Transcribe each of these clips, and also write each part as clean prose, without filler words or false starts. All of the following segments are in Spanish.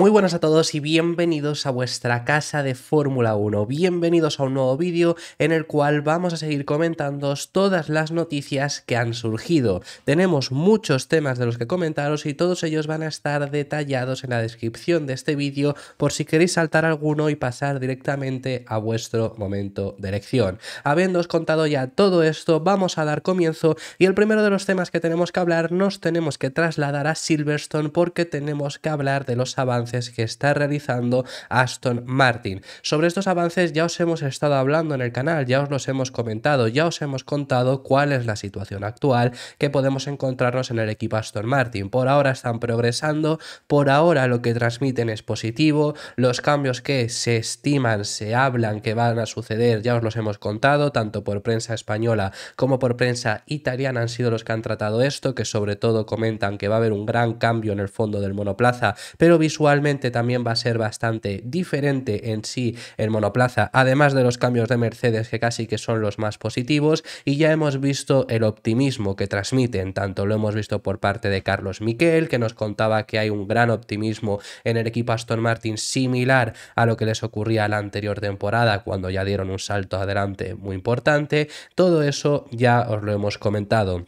Muy buenas a todos y bienvenidos a vuestra casa de Fórmula 1. Bienvenidos a un nuevo vídeo en el cual vamos a seguir comentando todas las noticias que han surgido. Tenemos muchos temas de los que comentaros y todos ellos van a estar detallados en la descripción de este vídeo por si queréis saltar alguno y pasar directamente a vuestro momento de elección. Habiéndoos contado ya todo esto, vamos a dar comienzo y el primero de los temas que tenemos que hablar nos tenemos que trasladar a Silverstone porque tenemos que hablar de los avances que está realizando Aston Martin. Sobre estos avances ya os hemos estado hablando en el canal, ya os los hemos comentado, ya os hemos contado cuál es la situación actual que podemos encontrarnos en el equipo Aston Martin. Por ahora están progresando, por ahora lo que transmiten es positivo, los cambios que se estiman, se hablan que van a suceder, ya os los hemos contado, tanto por prensa española como por prensa italiana han sido los que han tratado esto, que sobre todo comentan que va a haber un gran cambio en el fondo del monoplaza, pero visualmente también va a ser bastante diferente en sí el monoplaza, además de los cambios de Mercedes que casi que son los más positivos, y ya hemos visto el optimismo que transmiten, tanto lo hemos visto por parte de Carlos Miquel, que nos contaba que hay un gran optimismo en el equipo Aston Martin similar a lo que les ocurría la anterior temporada cuando ya dieron un salto adelante muy importante. Todo eso ya os lo hemos comentado.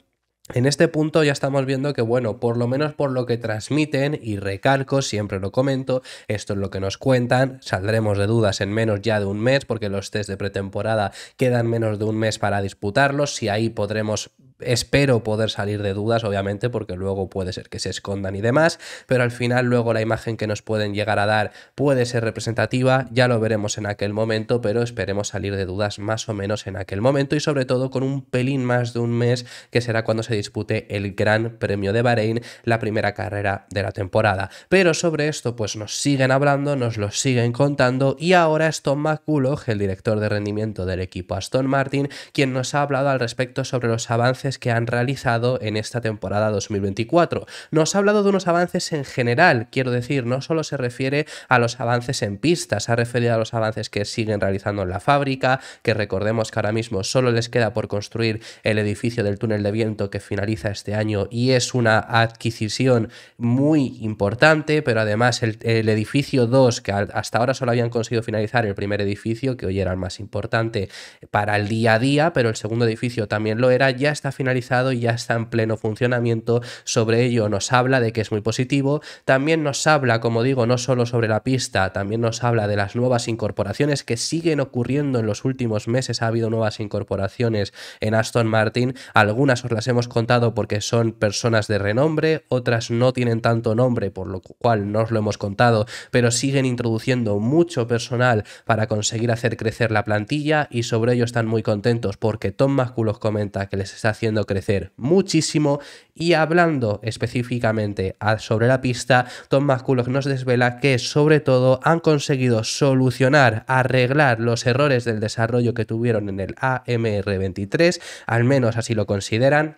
En este punto ya estamos viendo que, bueno, por lo menos por lo que transmiten, y recalco, siempre lo comento, esto es lo que nos cuentan, saldremos de dudas en menos ya de un mes, porque los test de pretemporada quedan menos de un mes para disputarlos, si ahí podremos... Espero poder salir de dudas, obviamente, porque luego puede ser que se escondan y demás, pero al final luego la imagen que nos pueden llegar a dar puede ser representativa, ya lo veremos en aquel momento, pero esperemos salir de dudas más o menos en aquel momento y sobre todo con un pelín más de un mes, que será cuando se dispute el Gran Premio de Bahrein, la primera carrera de la temporada. Pero sobre esto pues nos siguen hablando, nos lo siguen contando y ahora es Tom McCulloch, el director de rendimiento del equipo Aston Martin, quien nos ha hablado al respecto sobre los avances que han realizado en esta temporada 2024. Nos ha hablado de unos avances en general, quiero decir, no solo se refiere a los avances en pista, se ha referido a los avances que siguen realizando en la fábrica, que recordemos que ahora mismo solo les queda por construir el edificio del túnel de viento que finaliza este año y es una adquisición muy importante, pero además el edificio 2, que hasta ahora solo habían conseguido finalizar el primer edificio, que hoy era el más importante para el día a día, pero el segundo edificio también lo era, ya está finalizado y ya está en pleno funcionamiento. Sobre ello nos habla de que es muy positivo, también nos habla, como digo, no solo sobre la pista, también nos habla de las nuevas incorporaciones que siguen ocurriendo en los últimos meses. Ha habido nuevas incorporaciones en Aston Martin, algunas os las hemos contado porque son personas de renombre, otras no tienen tanto nombre, por lo cual no os lo hemos contado, pero siguen introduciendo mucho personal para conseguir hacer crecer la plantilla y sobre ello están muy contentos porque Tom McCulloch comenta que les está haciendo crecer muchísimo. Y hablando específicamente sobre la pista, Tom McCulloch nos desvela que sobre todo han conseguido solucionar, arreglar los errores del desarrollo que tuvieron en el AMR23, al menos así lo consideran.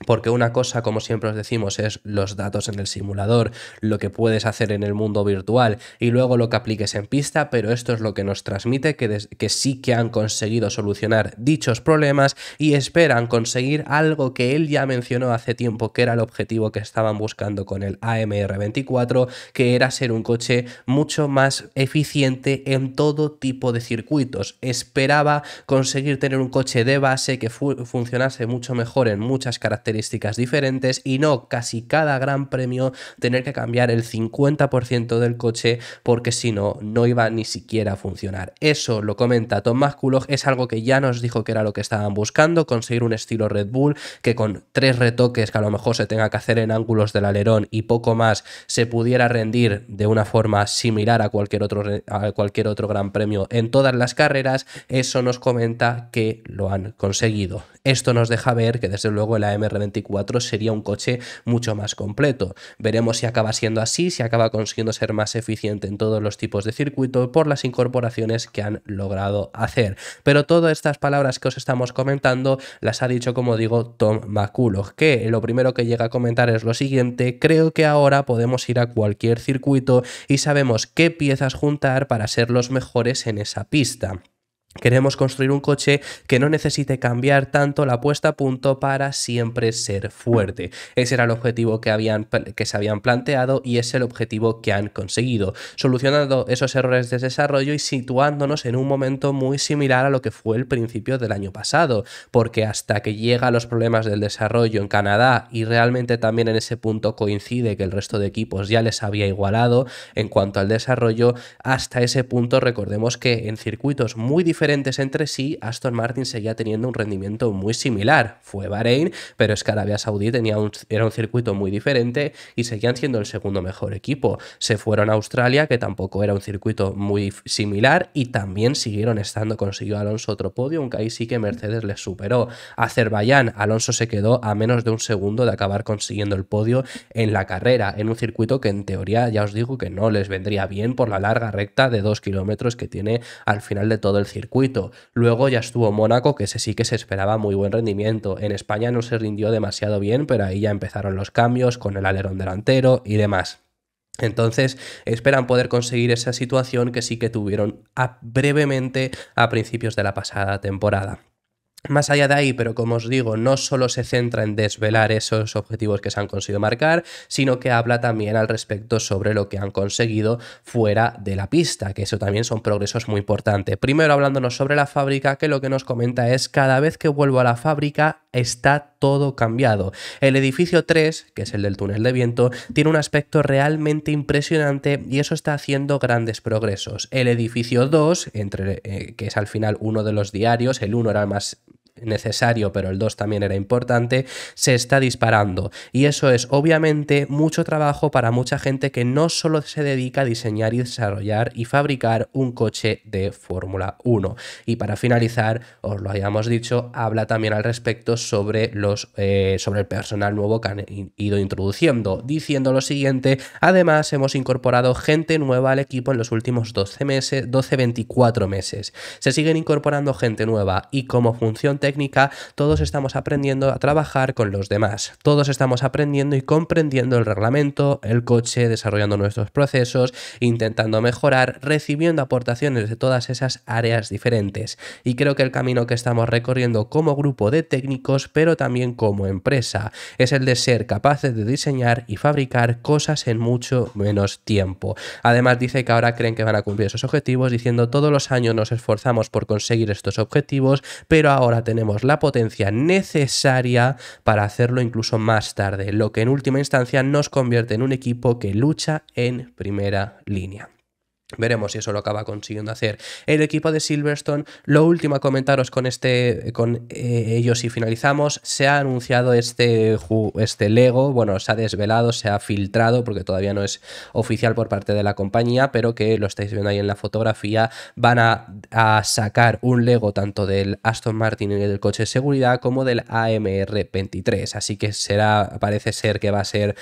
Porque una cosa, como siempre os decimos, es los datos en el simulador, lo que puedes hacer en el mundo virtual y luego lo que apliques en pista, pero esto es lo que nos transmite que sí que han conseguido solucionar dichos problemas y esperan conseguir algo que él ya mencionó hace tiempo que era el objetivo que estaban buscando con el AMR24, que era ser un coche mucho más eficiente en todo tipo de circuitos. Esperaba conseguir tener un coche de base que funcionase mucho mejor en muchas características diferentes y no casi cada gran premio tener que cambiar el 50% del coche porque si no, no iba ni siquiera a funcionar. Eso lo comenta Tom McCulloch, es algo que ya nos dijo que era lo que estaban buscando, conseguir un estilo Red Bull que con 3 retoques que a lo mejor se tenga que hacer en ángulos del alerón y poco más se pudiera rendir de una forma similar a cualquier otro gran premio en todas las carreras. Eso nos comenta que lo han conseguido. Esto nos deja ver que desde luego el AMR24 sería un coche mucho más completo. Veremos si acaba siendo así, si acaba consiguiendo ser más eficiente en todos los tipos de circuito por las incorporaciones que han logrado hacer. Pero todas estas palabras que os estamos comentando las ha dicho, como digo, Tom McCulloch, que lo primero que llega a comentar es lo siguiente: creo que ahora podemos ir a cualquier circuito y sabemos qué piezas juntar para ser los mejores en esa pista. Queremos construir un coche que no necesite cambiar tanto la puesta a punto para siempre ser fuerte. Ese era el objetivo que se habían planteado y es el objetivo que han conseguido, solucionando esos errores de desarrollo y situándonos en un momento muy similar a lo que fue el principio del año pasado, porque hasta que llegan los problemas del desarrollo en Canadá y realmente también en ese punto coincide que el resto de equipos ya les había igualado en cuanto al desarrollo, hasta ese punto recordemos que en circuitos muy diferentes entre sí, Aston Martin seguía teniendo un rendimiento muy similar. Fue Bahrein, pero es que Arabia Saudí era un circuito muy diferente y seguían siendo el segundo mejor equipo. Se fueron a Australia, que tampoco era un circuito muy similar, y también consiguió Alonso otro podio, aunque ahí sí que Mercedes les superó. Azerbaiyán, Alonso se quedó a menos de un segundo de acabar consiguiendo el podio en la carrera, en un circuito que en teoría ya os digo que no les vendría bien por la larga recta de 2 kilómetros que tiene al final de todo el circuito. Luego ya estuvo Mónaco, que ese sí que se esperaba muy buen rendimiento. En España no se rindió demasiado bien, pero ahí ya empezaron los cambios con el alerón delantero y demás. Entonces esperan poder conseguir esa situación que sí que tuvieron brevemente a principios de la pasada temporada. Más allá de ahí, pero como os digo, no solo se centra en desvelar esos objetivos que se han conseguido marcar, sino que habla también al respecto sobre lo que han conseguido fuera de la pista, que eso también son progresos muy importantes. Primero hablándonos sobre la fábrica, que lo que nos comenta es: cada vez que vuelvo a la fábrica está todo cambiado. El edificio 3, que es el del túnel de viento, tiene un aspecto realmente impresionante y eso está haciendo grandes progresos. El edificio 2, que es al final uno de los diarios, el 1 era el más necesario, pero el 2 también era importante, se está disparando. Y eso es obviamente mucho trabajo para mucha gente que no solo se dedica a diseñar y desarrollar y fabricar un coche de Fórmula 1. Y para finalizar, os lo habíamos dicho, habla también al respecto sobre el personal nuevo que han ido introduciendo, diciendo lo siguiente: además hemos incorporado gente nueva al equipo en los últimos 12-24 meses. Se siguen incorporando gente nueva y como función técnica todos estamos aprendiendo a trabajar con los demás. Todos estamos aprendiendo y comprendiendo el reglamento, el coche, desarrollando nuestros procesos, intentando mejorar, recibiendo aportaciones de todas esas áreas diferentes. Y creo que el camino que estamos recorriendo como grupo de técnicos, pero también como empresa, es el de ser capaces de diseñar y fabricar cosas en mucho menos tiempo. Además dice que ahora creen que van a cumplir esos objetivos, diciendo: todos los años nos esforzamos por conseguir estos objetivos, pero ahora tenemos la potencia necesaria para hacerlo incluso más tarde, lo que en última instancia nos convierte en un equipo que lucha en primera línea. Veremos si eso lo acaba consiguiendo hacer el equipo de Silverstone. Lo último a comentaros con ellos y finalizamos: se ha anunciado este Lego, bueno, se ha desvelado, se ha filtrado porque todavía no es oficial por parte de la compañía, pero que lo estáis viendo ahí en la fotografía. Van a sacar un Lego tanto del Aston Martin y del coche de seguridad como del AMR 23, así que parece ser que va a ser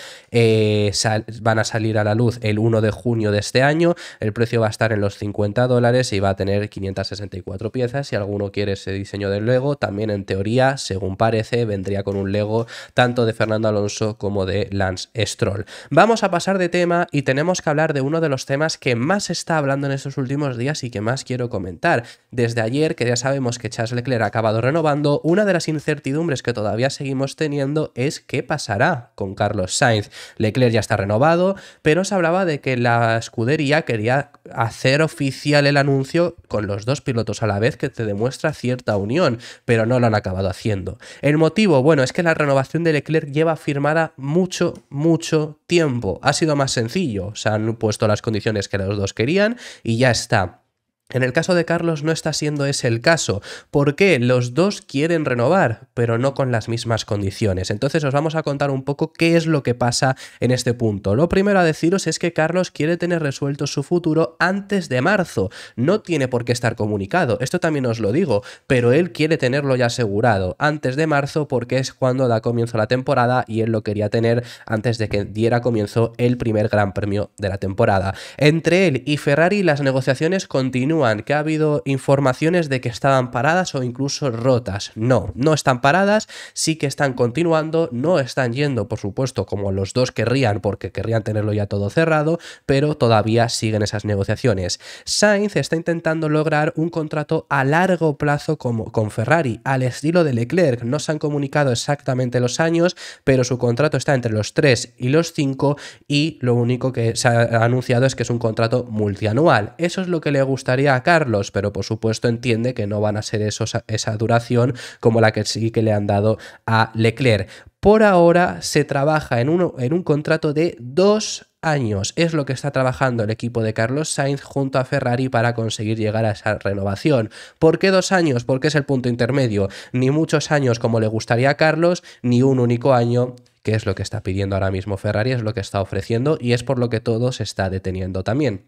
van a salir a la luz el 1 de junio de este año. El precio va a estar en los $50 y va a tener 564 piezas. Si alguno quiere ese diseño del Lego, también en teoría, según parece, vendría con un Lego tanto de Fernando Alonso como de Lance Stroll. Vamos a pasar de tema y tenemos que hablar de uno de los temas que más se está hablando en estos últimos días y que más quiero comentar. Desde ayer, que ya sabemos que Charles Leclerc ha acabado renovando, una de las incertidumbres que todavía seguimos teniendo es qué pasará con Carlos Sainz. Leclerc ya está renovado, pero se hablaba de que la escudería quería hacer oficial el anuncio con los dos pilotos a la vez, que te demuestra cierta unión, pero no lo han acabado haciendo. El motivo, bueno, es que la renovación de Leclerc lleva firmada mucho tiempo. Ha sido más sencillo, se han puesto las condiciones que los dos querían y ya está. En el caso de Carlos no está siendo ese el caso. ¿Por qué? Los dos quieren renovar, pero no con las mismas condiciones. Entonces os vamos a contar un poco qué es lo que pasa en este punto. Lo primero a deciros es que Carlos quiere tener resuelto su futuro antes de marzo. No tiene por qué estar comunicado, esto también os lo digo, pero él quiere tenerlo ya asegurado antes de marzo porque es cuando da comienzo la temporada y él lo quería tener antes de que diera comienzo el primer Gran Premio de la temporada. Entre él y Ferrari las negociaciones continúan continúan, que ha habido informaciones de que estaban paradas o incluso rotas. No, no están paradas, sí que están continuando, no están yendo, por supuesto, como los dos querrían, porque querrían tenerlo ya todo cerrado, pero todavía siguen esas negociaciones. Sainz está intentando lograr un contrato a largo plazo con Ferrari, al estilo de Leclerc. No se han comunicado exactamente los años, pero su contrato está entre los 3 y los 5 y lo único que se ha anunciado es que es un contrato multianual. Eso es lo que le gustaría a Carlos, pero por supuesto entiende que no van a ser esa duración como la que sí que le han dado a Leclerc. Por ahora se trabaja en un contrato de 2 años. Es lo que está trabajando el equipo de Carlos Sainz junto a Ferrari para conseguir llegar a esa renovación. ¿Por qué 2 años? Porque es el punto intermedio. Ni muchos años como le gustaría a Carlos, ni un único año, que es lo que está pidiendo ahora mismo Ferrari, es lo que está ofreciendo y es por lo que todo se está deteniendo también.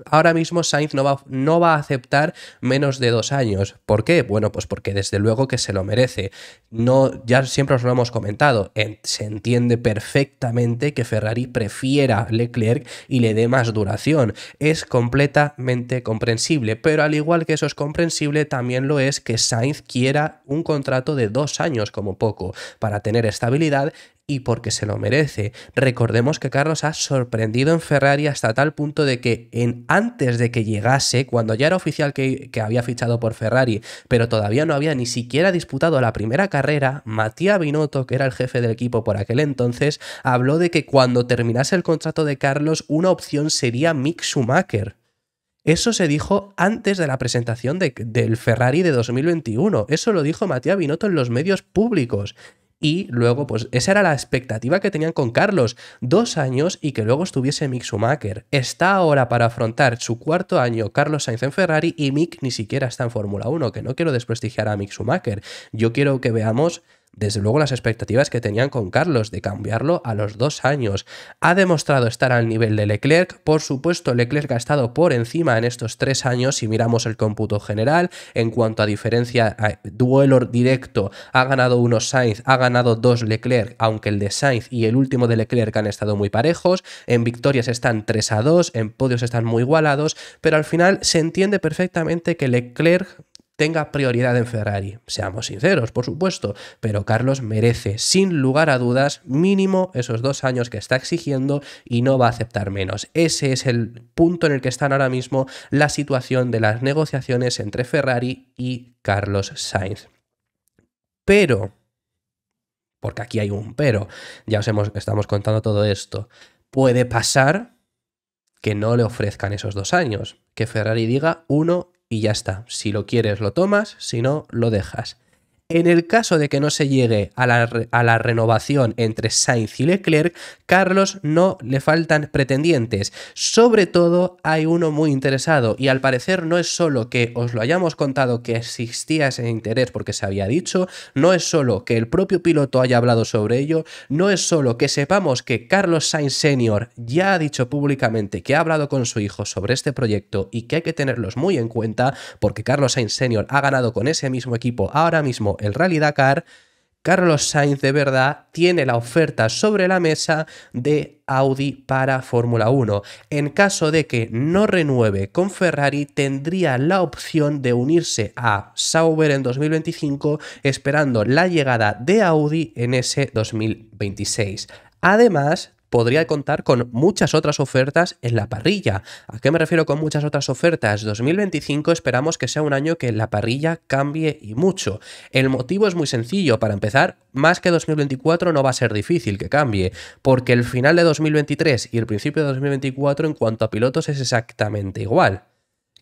Ahora mismo Sainz no va a aceptar menos de 2 años. ¿Por qué? Bueno, pues porque desde luego que se lo merece. No, ya siempre os lo hemos comentado, se entiende perfectamente que Ferrari prefiera Leclerc y le dé más duración. Es completamente comprensible, pero al igual que eso es comprensible, también lo es que Sainz quiera un contrato de 2 años como poco, para tener estabilidad y porque se lo merece. Recordemos que Carlos ha sorprendido en Ferrari hasta tal punto de que antes de que llegase, cuando ya era oficial que había fichado por Ferrari, pero todavía no había ni siquiera disputado la primera carrera, Mattia Binotto, que era el jefe del equipo por aquel entonces, habló de que cuando terminase el contrato de Carlos, una opción sería Mick Schumacher. Eso se dijo antes de la presentación del Ferrari de 2021. Eso lo dijo Mattia Binotto en los medios públicos. Y luego, pues esa era la expectativa que tenían con Carlos, 2 años y que luego estuviese Mick Schumacher. Está ahora para afrontar su 4º año Carlos Sainz en Ferrari y Mick ni siquiera está en Fórmula 1, que no quiero desprestigiar a Mick Schumacher. Yo quiero que veamos desde luego las expectativas que tenían con Carlos de cambiarlo a los 2 años. Ha demostrado estar al nivel de Leclerc. Por supuesto, Leclerc ha estado por encima en estos 3 años si miramos el cómputo general. En cuanto a diferencia, duelo directo, ha ganado 1 Sainz, ha ganado 2 Leclerc, aunque el de Sainz y el último de Leclerc han estado muy parejos. En victorias están 3-2, en podios están muy igualados, pero al final se entiende perfectamente que Leclerc tenga prioridad en Ferrari. Seamos sinceros, por supuesto, pero Carlos merece, sin lugar a dudas, mínimo esos 2 años que está exigiendo y no va a aceptar menos. Ese es el punto en el que están ahora mismo la situación de las negociaciones entre Ferrari y Carlos Sainz. Pero, porque aquí hay un pero, ya estamos contando todo esto, puede pasar que no le ofrezcan esos 2 años, que Ferrari diga 1 y ya está. Si lo quieres, lo tomas, si no, lo dejas. En el caso de que no se llegue a la renovación entre Sainz y Leclerc, Carlos no le faltan pretendientes. Sobre todo hay uno muy interesado y al parecer no es solo que os lo hayamos contado que existía ese interés porque se había dicho, no es solo que el propio piloto haya hablado sobre ello, no es solo que sepamos que Carlos Sainz Sr. ya ha dicho públicamente que ha hablado con su hijo sobre este proyecto y que hay que tenerlos muy en cuenta porque Carlos Sainz Sr. ha ganado con ese mismo equipo ahora mismo el Rally Dakar. Carlos Sainz de verdad tiene la oferta sobre la mesa de Audi para Fórmula 1. En caso de que no renueve con Ferrari, tendría la opción de unirse a Sauber en 2025, esperando la llegada de Audi en ese 2026. Además, podría contar con muchas otras ofertas en la parrilla. ¿A qué me refiero con muchas otras ofertas? 2025 esperamos que sea un año que la parrilla cambie y mucho. El motivo es muy sencillo. Para empezar, más que 2024 no va a ser difícil que cambie, porque el final de 2023 y el principio de 2024 en cuanto a pilotos es exactamente igual.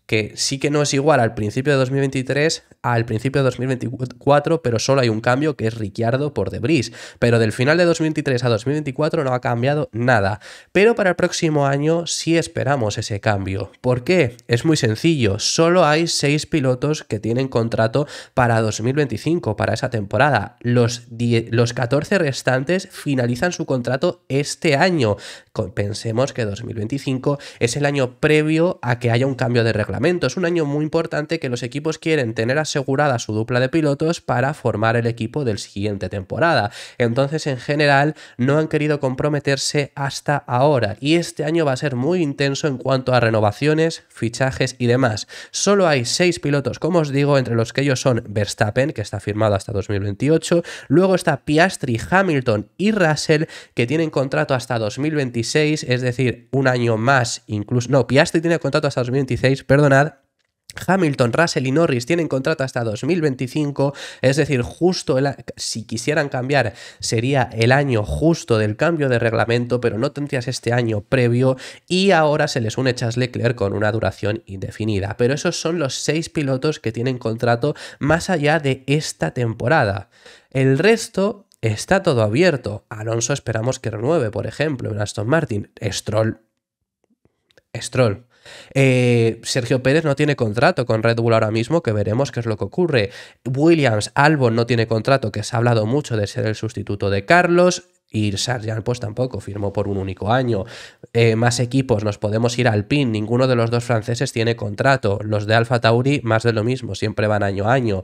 Que sí que no es igual al principio de 2023 al principio de 2024, pero solo hay un cambio que es Ricciardo por De Vries. Pero del final de 2023 a 2024 no ha cambiado nada. Pero para el próximo año sí esperamos ese cambio. ¿Por qué? Es muy sencillo. Solo hay 6 pilotos que tienen contrato para 2025, para esa temporada. Los 14 restantes finalizan su contrato este año. Pensemos que 2025 es el año previo a que haya un cambio de reglamento. reglamento. Es un año muy importante que los equipos quieren tener asegurada su dupla de pilotos para formar el equipo del siguiente temporada. Entonces, en general, no han querido comprometerse hasta ahora y este año va a ser muy intenso en cuanto a renovaciones, fichajes y demás. Solo hay 6 pilotos, como os digo, entre los que ellos son Verstappen, que está firmado hasta 2028, luego está Piastri, Hamilton y Russell, que tienen contrato hasta 2026, es decir, un año más, incluso, no, Piastri tiene contrato hasta 2026, perdonad. Hamilton, Russell y Norris tienen contrato hasta 2025, es decir, justo si quisieran cambiar sería el año justo del cambio de reglamento, pero no tendrías este año previo y ahora se les une Charles Leclerc con una duración indefinida. Pero esos son los 6 pilotos que tienen contrato más allá de esta temporada. El resto está todo abierto. Alonso esperamos que renueve, por ejemplo, en Aston Martin. Stroll. Sergio Pérez no tiene contrato con Red Bull ahora mismo, que veremos qué es lo que ocurre. Williams, Albon no tiene contrato, que se ha hablado mucho de ser el sustituto de Carlos. Y Sargent pues tampoco firmó por un único año. Más equipos, nos podemos ir al PIN. Ninguno de los dos franceses tiene contrato. Los de Alfa Tauri más de lo mismo, siempre van año a año.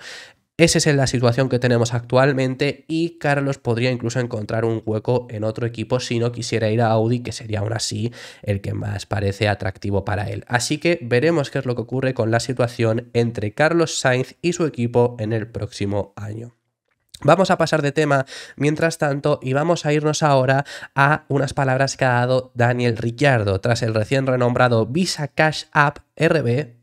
Esa es la situación que tenemos actualmente y Carlos podría incluso encontrar un hueco en otro equipo si no quisiera ir a Audi, que sería aún así el que más parece atractivo para él. Así que veremos qué es lo que ocurre con la situación entre Carlos Sainz y su equipo en el próximo año. Vamos a pasar de tema mientras tanto y vamos a irnos ahora a unas palabras que ha dado Daniel Ricciardo tras el recién renombrado Visa Cash App RB.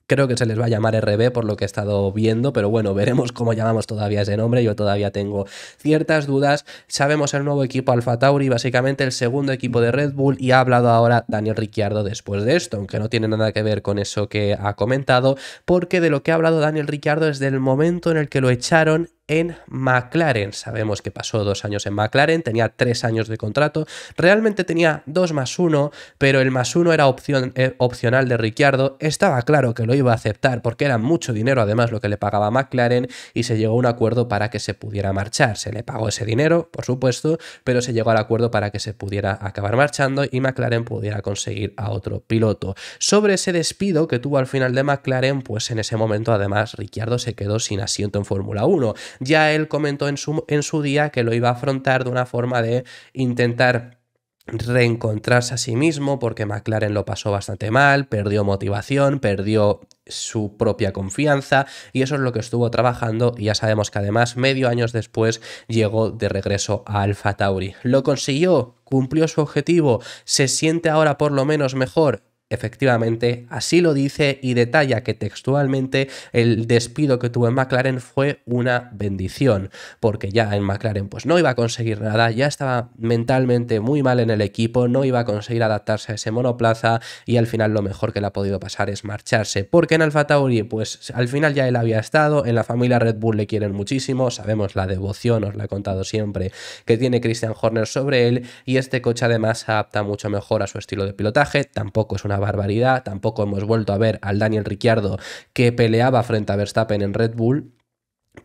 Creo que se les va a llamar RB por lo que he estado viendo, pero bueno, veremos cómo llamamos todavía ese nombre. Yo todavía tengo ciertas dudas. Sabemos el nuevo equipo Alfa Tauri, básicamente el segundo equipo de Red Bull, y ha hablado ahora Daniel Ricciardo después de esto, aunque no tiene nada que ver con eso que ha comentado, porque de lo que ha hablado Daniel Ricciardo es del momento en el que lo echaron en McLaren. Sabemos que pasó 2 años en McLaren, tenía 3 años de contrato, realmente tenía 2 más 1, pero el más 1 era opcional de Ricciardo. Estaba claro que lo iba a aceptar porque era mucho dinero además lo que le pagaba McLaren y se llegó a un acuerdo para que se pudiera marchar. Se le pagó ese dinero, por supuesto, pero se llegó al acuerdo para que se pudiera acabar marchando y McLaren pudiera conseguir a otro piloto. Sobre ese despido que tuvo al final de McLaren, pues en ese momento además Ricciardo se quedó sin asiento en Fórmula 1. Ya él comentó en su día que lo iba a afrontar de una forma de intentar reencontrarse a sí mismo, porque McLaren lo pasó bastante mal, perdió motivación, perdió su propia confianza y eso es lo que estuvo trabajando y ya sabemos que además medio año después llegó de regreso a Alfa Tauri. ¿Lo consiguió? ¿Cumplió su objetivo? ¿Se siente ahora por lo menos mejor? Efectivamente, así lo dice y detalla que textualmente el despido que tuvo en McLaren fue una bendición, porque ya en McLaren pues no iba a conseguir nada, ya estaba mentalmente muy mal en el equipo, no iba a conseguir adaptarse a ese monoplaza y al final lo mejor que le ha podido pasar es marcharse, porque en Alfa Tauri pues al final ya él había estado, en la familia Red Bull le quieren muchísimo, sabemos la devoción, os la he contado siempre, que tiene Christian Horner sobre él y este coche además se adapta mucho mejor a su estilo de pilotaje, tampoco es una barbaridad, tampoco hemos vuelto a ver al Daniel Ricciardo que peleaba frente a Verstappen en Red Bull,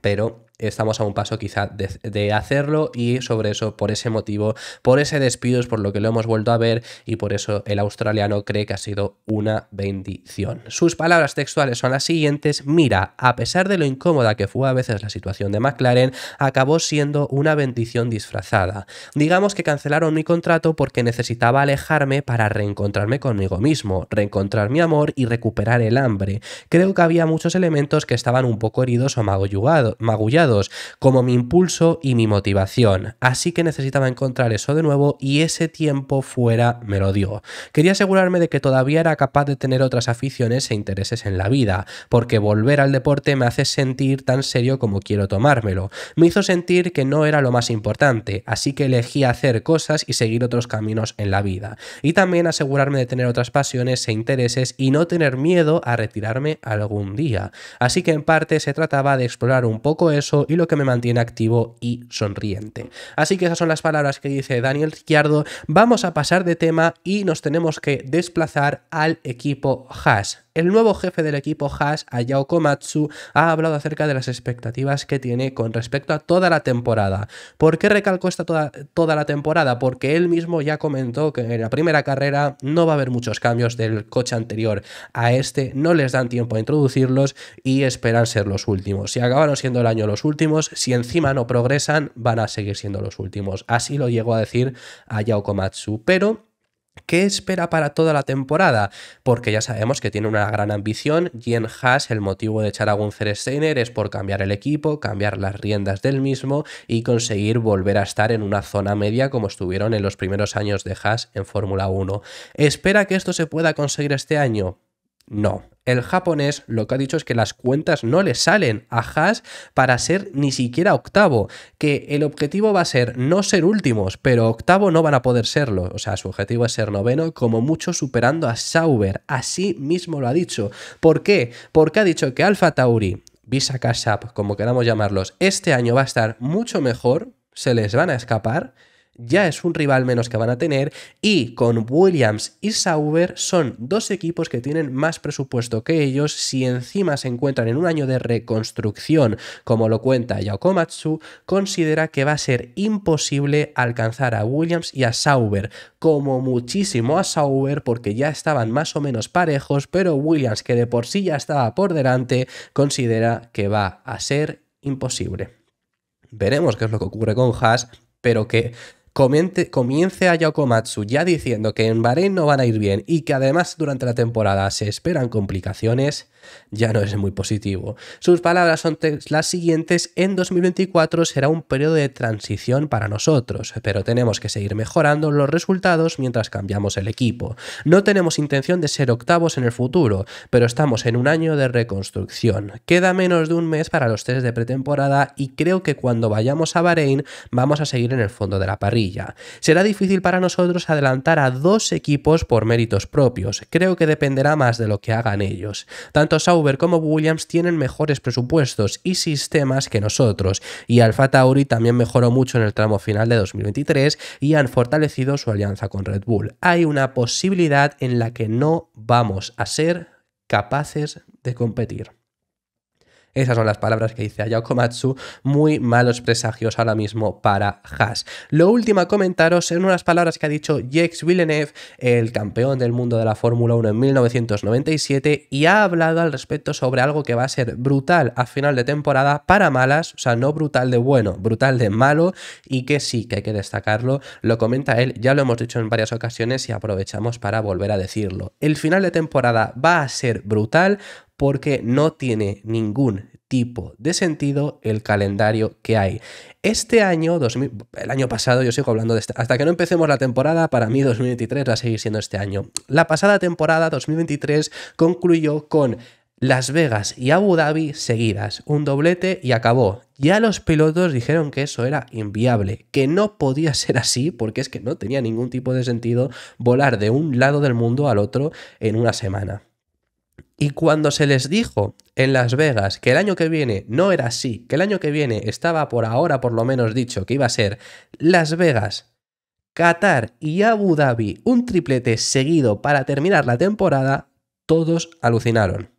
pero estamos a un paso quizá de hacerlo y sobre eso, por ese motivo, por ese despido es por lo que lo hemos vuelto a ver y por eso el australiano cree que ha sido una bendición. Sus palabras textuales son las siguientes: mira, a pesar de lo incómoda que fue a veces la situación de McLaren, acabó siendo una bendición disfrazada. Digamos que cancelaron mi contrato porque necesitaba alejarme para reencontrarme conmigo mismo, reencontrar mi amor y recuperar el hambre. Creo que había muchos elementos que estaban un poco heridos o magullados, como mi impulso y mi motivación, así que necesitaba encontrar eso de nuevo y ese tiempo fuera me lo dio. Quería asegurarme de que todavía era capaz de tener otras aficiones e intereses en la vida, porque volver al deporte me hace sentir tan serio como quiero tomármelo. Me hizo sentir que no era lo más importante, así que elegí hacer cosas y seguir otros caminos en la vida, y también asegurarme de tener otras pasiones e intereses y no tener miedo a retirarme algún día. Así que en parte se trataba de explorar un poco eso y lo que me mantiene activo y sonriente. Así que esas son las palabras que dice Daniel Ricciardo. Vamos a pasar de tema y nos tenemos que desplazar al equipo Haas. El nuevo jefe del equipo Haas, Ayao Komatsu, ha hablado acerca de las expectativas que tiene con respecto a toda la temporada. ¿Por qué recalcó esta toda la temporada? Porque él mismo ya comentó que en la primera carrera no va a haber muchos cambios del coche anterior a este, no les dan tiempo a introducirlos y esperan ser los últimos. Si acabaron siendo el año los últimos, si encima no progresan, van a seguir siendo los últimos. Así lo llegó a decir Ayao Komatsu. Pero ¿qué espera para toda la temporada? Porque ya sabemos que tiene una gran ambición y en Haas el motivo de echar a Gunther Steiner es por cambiar el equipo, cambiar las riendas del mismo y conseguir volver a estar en una zona media como estuvieron en los primeros años de Haas en Fórmula 1. ¿Espera que esto se pueda conseguir este año? No. El japonés lo que ha dicho es que las cuentas no le salen a Haas para ser ni siquiera octavo, que el objetivo va a ser no ser últimos, pero octavo no van a poder serlo, o sea, su objetivo es ser noveno, como mucho superando a Sauber, así mismo lo ha dicho. ¿Por qué? Porque ha dicho que Alfa Tauri, Visa Cash App, como queramos llamarlos, este año va a estar mucho mejor, se les van a escapar, ya es un rival menos que van a tener y con Williams y Sauber son dos equipos que tienen más presupuesto que ellos. Si encima se encuentran en un año de reconstrucción, como lo cuenta Ayao Komatsu, considera que va a ser imposible alcanzar a Williams y a Sauber, como muchísimo a Sauber porque ya estaban más o menos parejos, pero Williams, que de por sí ya estaba por delante, considera que va a ser imposible. Veremos qué es lo que ocurre con Haas, pero que comience Ayao Komatsu ya diciendo que en Bahrein no van a ir bien y que además durante la temporada se esperan complicaciones, ya no es muy positivo. Sus palabras son las siguientes: en 2024 será un periodo de transición para nosotros, pero tenemos que seguir mejorando los resultados mientras cambiamos el equipo. No tenemos intención de ser octavos en el futuro, pero estamos en un año de reconstrucción. Queda menos de un mes para los test de pretemporada y creo que cuando vayamos a Bahrein vamos a seguir en el fondo de la parrilla. Será difícil para nosotros adelantar a dos equipos por méritos propios. Creo que dependerá más de lo que hagan ellos. Tanto Sauber como Williams tienen mejores presupuestos y sistemas que nosotros, y Alfa Tauri también mejoró mucho en el tramo final de 2023 y han fortalecido su alianza con Red Bull. Hay una posibilidad en la que no vamos a ser capaces de competir. Esas son las palabras que dice Ayao Komatsu, muy malos presagios ahora mismo para Haas. Lo último a comentaros son unas palabras que ha dicho Jacques Villeneuve, el campeón del mundo de la Fórmula 1 en 1997, y ha hablado al respecto sobre algo que va a ser brutal a final de temporada para malas, o sea, no brutal de bueno, brutal de malo, y que sí, que hay que destacarlo. Lo comenta él, ya lo hemos dicho en varias ocasiones y aprovechamos para volver a decirlo. El final de temporada va a ser brutal porque no tiene ningún tipo de sentido el calendario que hay. Este año, el año pasado, yo sigo hablando de este, hasta que no empecemos la temporada, para mí 2023 va a seguir siendo este año. La pasada temporada, 2023, concluyó con Las Vegas y Abu Dhabi seguidas, un doblete y acabó. Ya los pilotos dijeron que eso era inviable, que no podía ser así porque es que no tenía ningún tipo de sentido volar de un lado del mundo al otro en una semana. Y cuando se les dijo en Las Vegas que el año que viene no era así, que el año que viene estaba por ahora por lo menos dicho que iba a ser Las Vegas, Qatar y Abu Dhabi, un triplete seguido para terminar la temporada, todos alucinaron.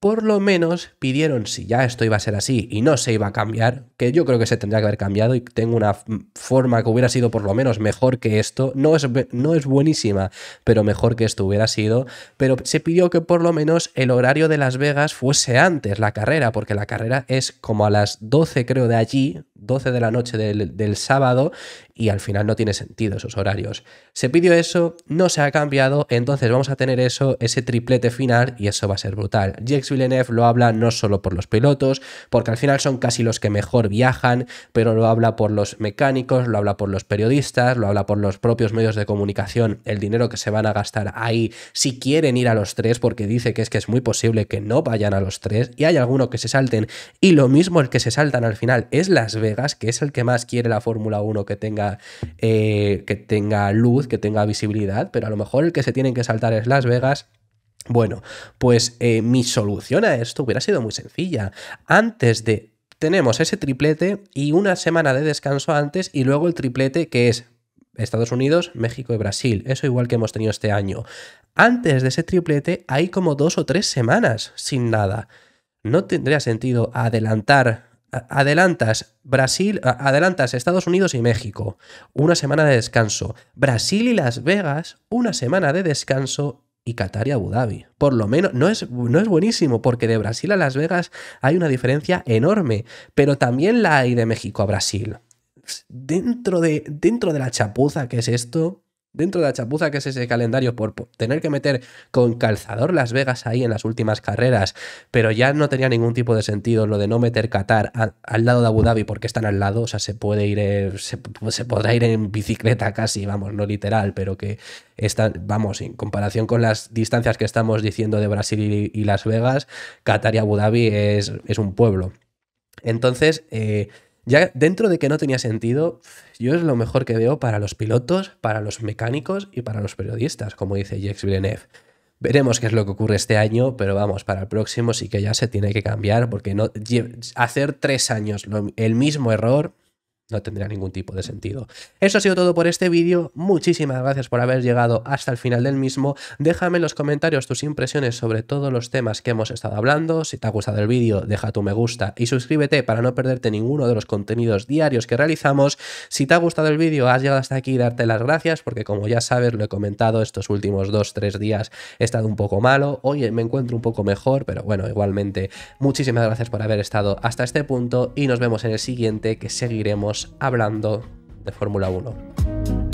Por lo menos pidieron, si ya esto iba a ser así y no se iba a cambiar, que yo creo que se tendría que haber cambiado y tengo una forma que hubiera sido por lo menos mejor que esto, no es buenísima, pero mejor que esto hubiera sido, pero se pidió que por lo menos el horario de Las Vegas fuese antes la carrera, porque la carrera es como a las 12 creo de allí, 12 de la noche del sábado, y al final no tiene sentido esos horarios. Se pidió eso, no se ha cambiado, entonces vamos a tener ese triplete final y eso va a ser brutal. Jacques Villeneuve lo habla no solo por los pilotos, porque al final son casi los que mejor viajan, pero lo habla por los mecánicos, lo habla por los periodistas, lo habla por los propios medios de comunicación, el dinero que se van a gastar ahí si quieren ir a los tres, porque dice que es muy posible que no vayan a los tres y hay alguno que se salten, y lo mismo el que se saltan al final es Las Vegas, que es el que más quiere la Fórmula 1 que tenga luz, que tenga visibilidad, pero a lo mejor el que se tienen que saltar es Las Vegas. Bueno, pues mi solución a esto hubiera sido muy sencilla. Tenemos ese triplete y una semana de descanso antes y luego el triplete que es Estados Unidos, México y Brasil. Eso igual que hemos tenido este año. antes de ese triplete hay como 2 o 3 semanas sin nada. No tendría sentido adelantas Estados Unidos y México, una semana de descanso. Brasil y Las Vegas, una semana de descanso. Y Qatar y Abu Dhabi. Por lo menos, no es buenísimo, porque de Brasil a Las Vegas hay una diferencia enorme, pero también la hay de México a Brasil. Dentro de la chapuza que es esto, dentro de la chapuza que es ese calendario por tener que meter con calzador Las Vegas ahí en las últimas carreras, pero ya no tenía ningún tipo de sentido lo de no meter Qatar al lado de Abu Dhabi porque están al lado, o sea, se podrá ir en bicicleta casi, vamos, no literal, pero que están, vamos, en comparación con las distancias que estamos diciendo de Brasil y Las Vegas, Qatar y Abu Dhabi es un pueblo. Entonces, ya dentro de que no tenía sentido, yo es lo mejor que veo para los pilotos, para los mecánicos y para los periodistas, como dice Jacques Villeneuve. Veremos qué es lo que ocurre este año, pero vamos, para el próximo sí que ya se tiene que cambiar, porque no hacer 3 años el mismo error no tendría ningún tipo de sentido. Eso ha sido todo por este vídeo. Muchísimas gracias por haber llegado hasta el final del mismo. Déjame en los comentarios tus impresiones sobre todos los temas que hemos estado hablando. Si te ha gustado el vídeo, deja tu me gusta y suscríbete para no perderte ninguno de los contenidos diarios que realizamos. Si te ha gustado el vídeo, has llegado hasta aquí, darte las gracias, porque como ya sabes, lo he comentado, estos últimos 2-3 días he estado un poco malo. Hoy me encuentro un poco mejor, pero bueno, igualmente, muchísimas gracias por haber estado hasta este punto y nos vemos en el siguiente, que seguiremos hablando de Fórmula 1.